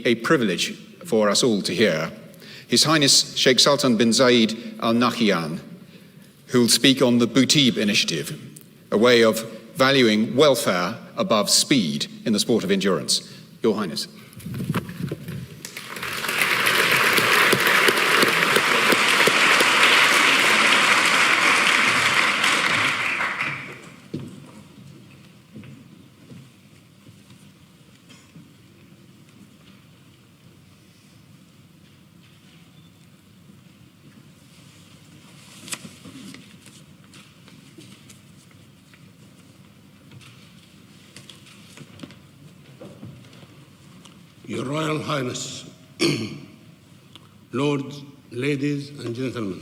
a privilege for us all to hear His Highness Sheikh Sultan bin Zayed Al Nahyan, who will speak on the Butib initiative, a way of valuing welfare above speed in the sport of endurance. Your Highness. Your Royal Highness, Lords, ladies and gentlemen,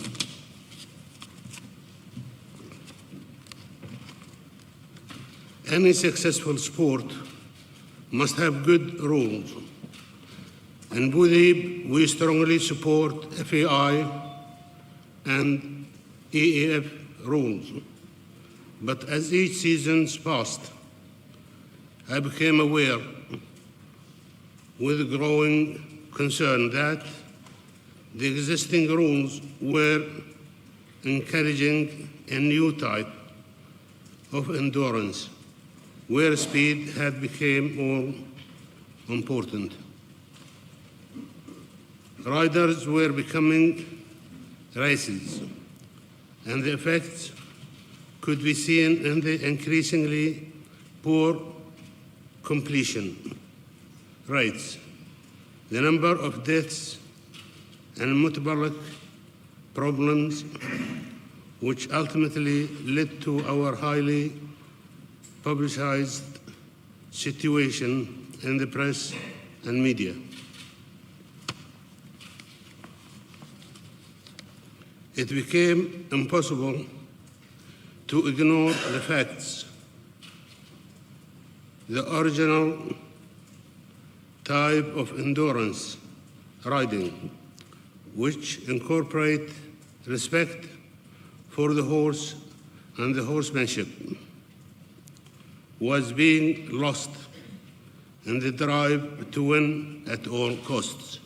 any successful sport must have good rules. In Butib, we strongly support FAI and EAF rules. But as each season passed, I became aware with growing concern that the existing rules were encouraging a new type of endurance where speed had become more important. Riders were becoming races, and the effects could be seen in the increasingly poor completion rates, the number of deaths and metabolic problems, which ultimately led to our highly publicized situation in the press and media. It became impossible to ignore the facts. The original type of endurance riding, which incorporate respect for the horse and the horsemanship, was being lost in the drive to win at all costs.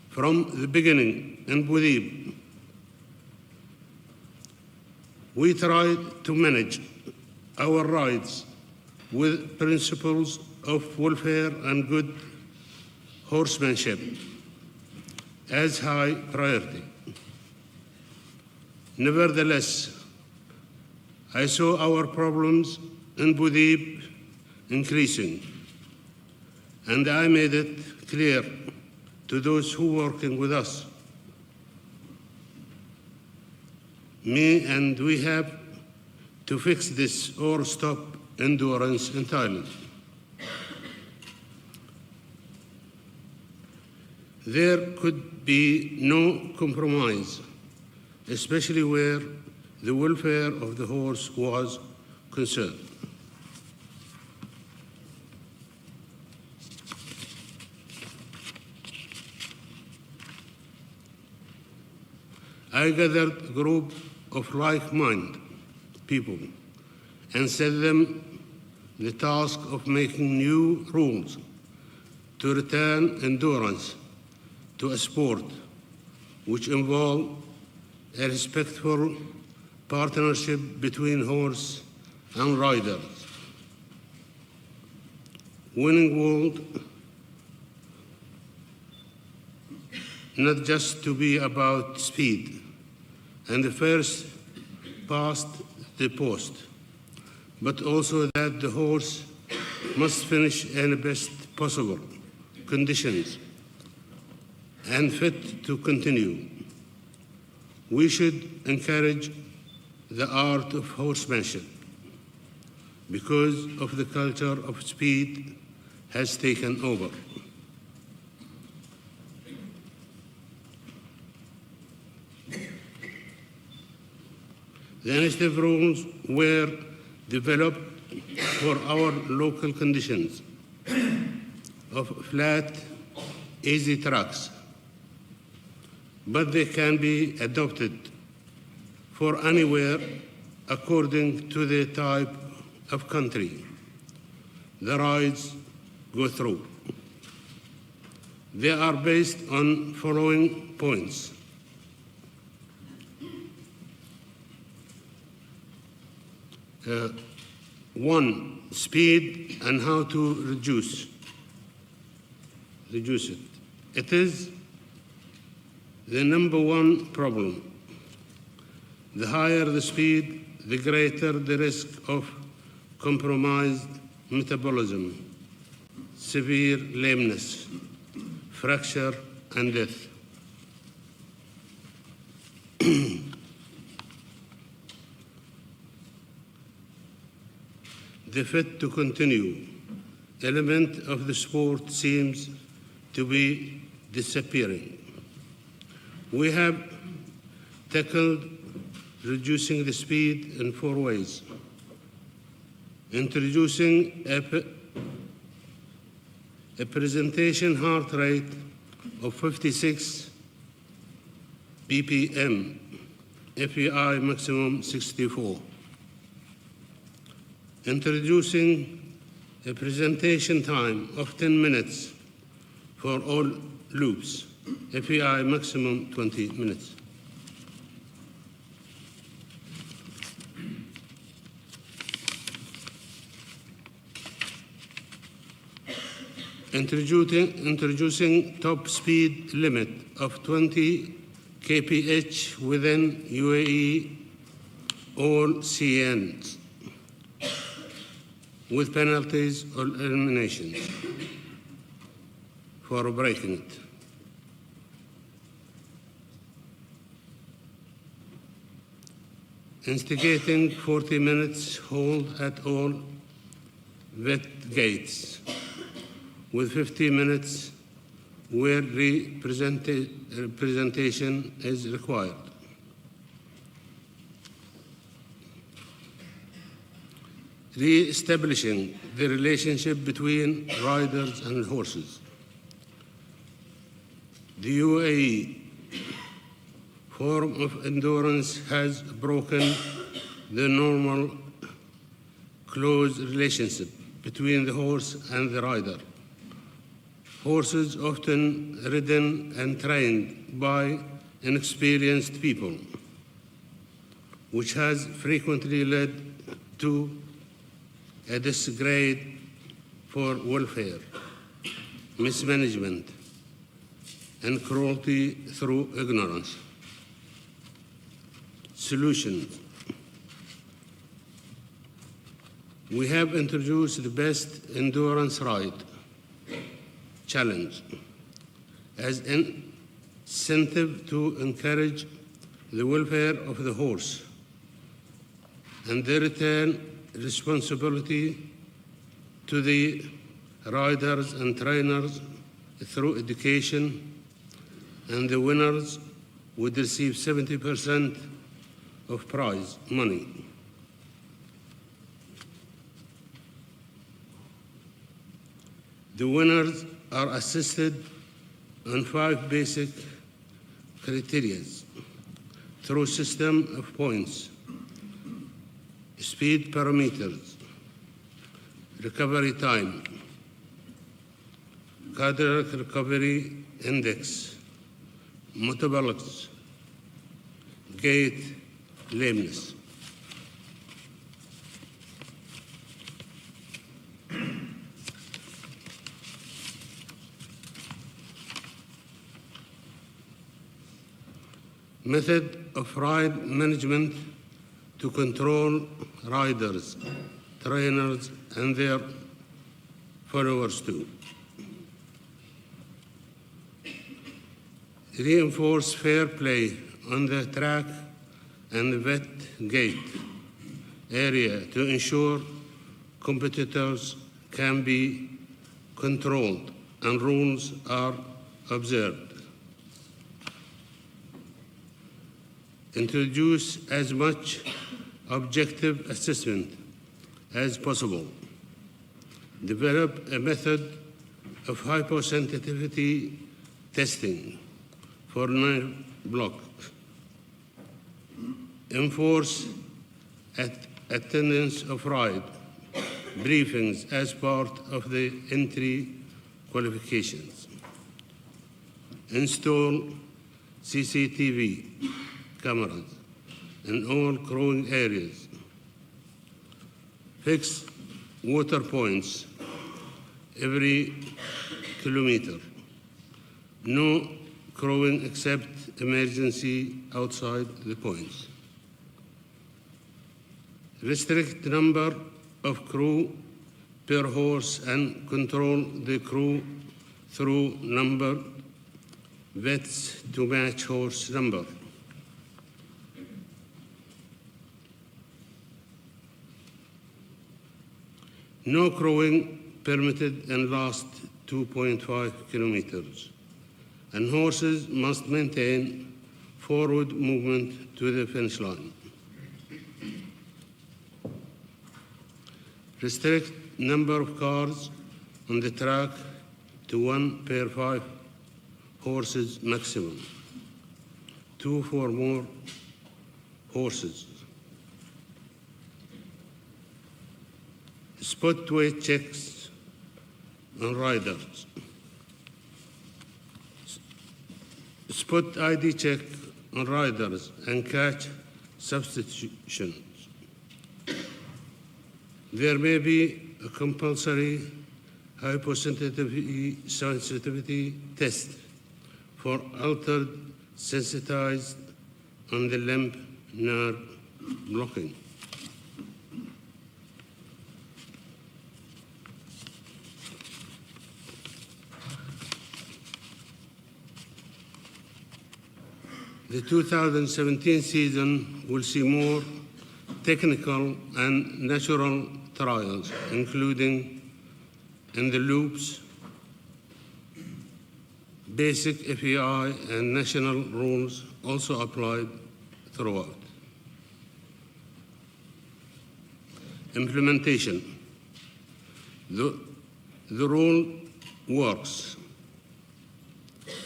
From the beginning in Butib, we tried to manage our rides with principles of welfare and good horsemanship as high priority. Nevertheless, I saw our problems in Butib increasing, and I made it clear to those who were working with us. We have to fix this or stop endurance entirely. There could be no compromise, especially where the welfare of the horse was concerned. I gathered a group of like-minded people and set them the task of making new rules to return endurance to a sport which involve a respectful partnership between horse and riders. Winning would not just to be about speed and the first past the post, but also that the horse must finish in the best possible conditions and fit to continue. We should encourage the art of horsemanship because of the culture of speed has taken over. The initiative rules were developed for our local conditions of flat, easy tracks, but they can be adopted for anywhere according to the type of country. the rides go through. They are based on following points. One, speed and how to reduce it. It is the number one problem. The higher the speed, the greater the risk of compromised metabolism, severe lameness, fracture, and death. The fit to continue element of the sport seems to be disappearing. We have tackled reducing the speed in 4 ways. Introducing a presentation heart rate of 56 BPM, FEI maximum 64. Introducing a presentation time of 10 minutes for all loops, FEI maximum 20 minutes. Introducing top speed limit of 20 kph within UAE all CNs, with penalties or eliminations for breaking it. Instigating 40 minutes hold at all vet gates, with 50 minutes where representation is required. Re-establishing the relationship between riders and horses. The UAE form of endurance has broken the normal close relationship between the horse and the rider. Horses often ridden and trained by inexperienced people, which has frequently led to a disgrade for welfare, mismanagement, and cruelty through ignorance. Solutions. We have introduced the best endurance ride challenge as an incentive to encourage the welfare of the horse and the return responsibility to the riders and trainers through education, and the winners would receive 70% of prize money. The winners are assessed on 5 basic criteria through a system of points: speed parameters, recovery time, cardiac recovery index, metabolics, gait, lameness. Method of ride management to control riders, trainers, and their followers too. Reinforce fair play on the track and vet gate area to ensure competitors can be controlled and rules are observed. Introduce as much objective assessment as possible. Develop a method of hypersensitivity testing for nerve block. Enforce attendance of ride briefings as part of the entry qualifications. Install CCTV cameras in all crewing areas. Fix water points every kilometer. No crewing except emergency outside the points. Restrict number of crew per horse and control the crew through number vets to match horse number. No crewing permitted in last 2.5 kilometers, and horses must maintain forward movement to the finish line. Restrict number of cars on the track to 1 per 5 horses maximum, 2 for more horses. Spot weight checks on riders. Spot ID check on riders and catch substitutions. There may be a compulsory hypersensitivity test for altered sensitized on the limb nerve blocking. The 2017 season will see more technical and natural trials, including in the loops, basic FEI and national rules also applied throughout. Implementation. The rule works.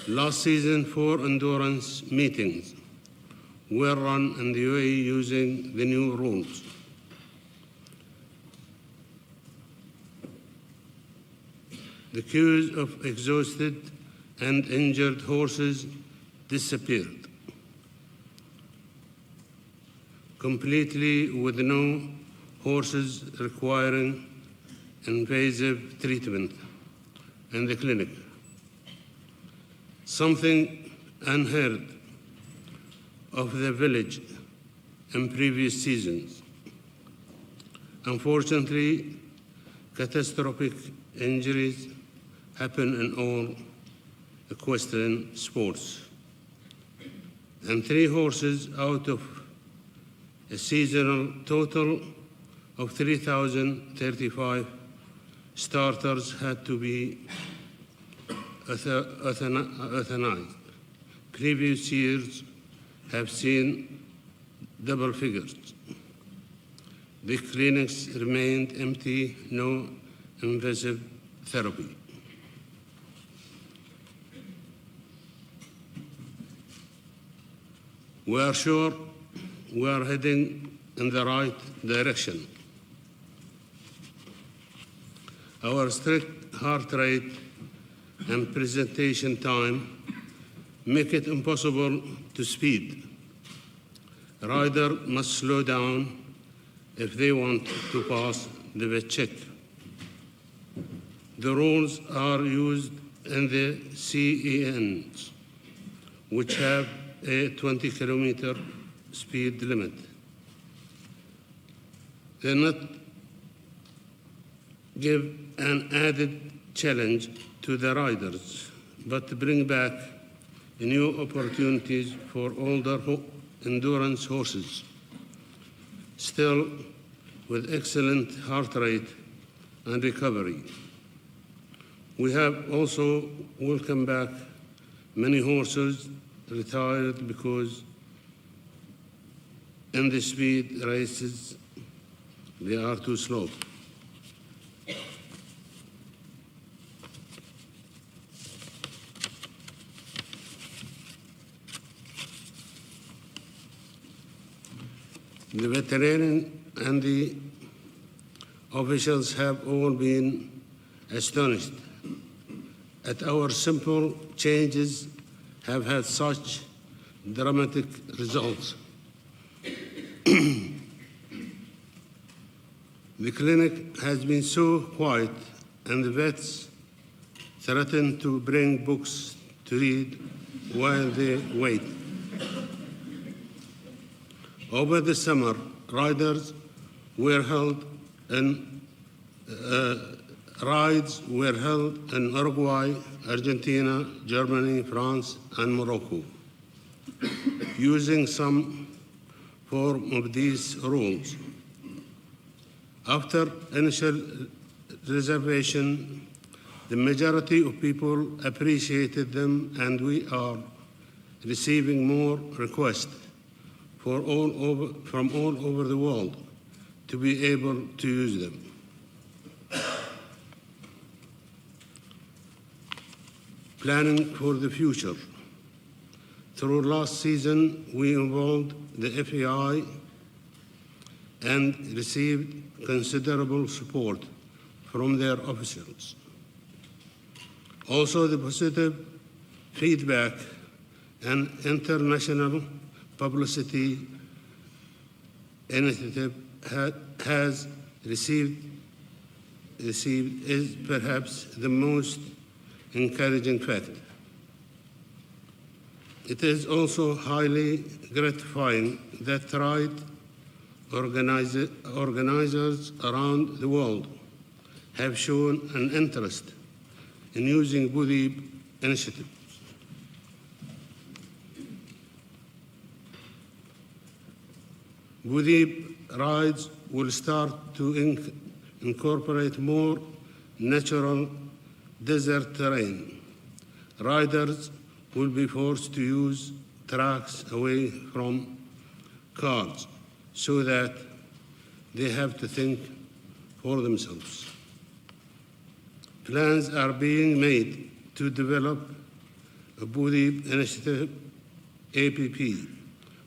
Last season, 4 endurance meetings were run in the UAE using the new rules. The queues of exhausted and injured horses disappeared completely, with no horses requiring invasive treatment in the clinic. Something unheard of the village in previous seasons. Unfortunately, catastrophic injuries happen in all equestrian sports. And 3 horses out of a seasonal total of 3,035 starters had to be euthanized. Previous years have seen double figures. The clinics remained empty, no invasive therapy. We are sure we are heading in the right direction. Our strict heart rate and presentation time make it impossible to speed. Rider must slow down if they want to pass the vet check. The rules are used in the CENs, which have a 20-kilometer speed limit. They not give an added challenge to the riders, but bring back new opportunities for older endurance horses, still with excellent heart rate and recovery. We have also welcomed back many horses retired because in the speed races they are too slow. The veterinarian and the officials have all been astonished at our simple changes have had such dramatic results. The clinic has been so quiet, and the vets threaten to bring books to read while they wait. Over the summer, rides were held in Uruguay, Argentina, Germany, France, and Morocco, using some form of these rules. After initial reservation, the majority of people appreciated them, and we are receiving more requests from all over the world to be able to use them. Planning for the future. Through last season, we involved the FAI and received considerable support from their officials. Also, the positive feedback and international publicity initiative has received is perhaps the most encouraging fact. It is also highly gratifying that ride organizers around the world have shown an interest in using Budib initiatives. Budib rides will start to incorporate more natural desert terrain. Riders will be forced to use tracks away from cars so that they have to think for themselves. Plans are being made to develop a Budib initiative APP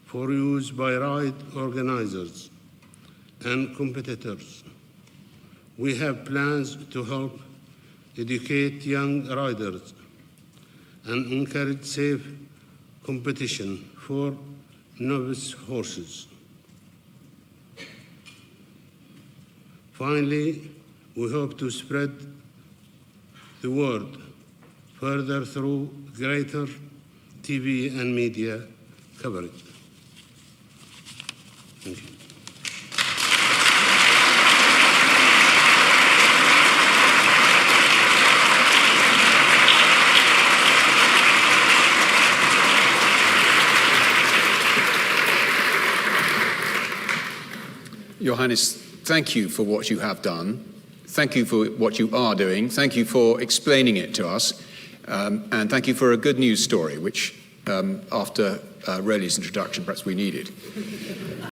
for use by ride organizers and competitors. We have plans to help educate young riders and encourage safe competition for novice horses. Finally, we hope to spread the word further through greater TV and media coverage. Thank you. Your Highness, thank you for what you have done. Thank you for what you are doing. Thank you for explaining it to us. And thank you for a good news story, which after Rayleigh's introduction, perhaps we needed.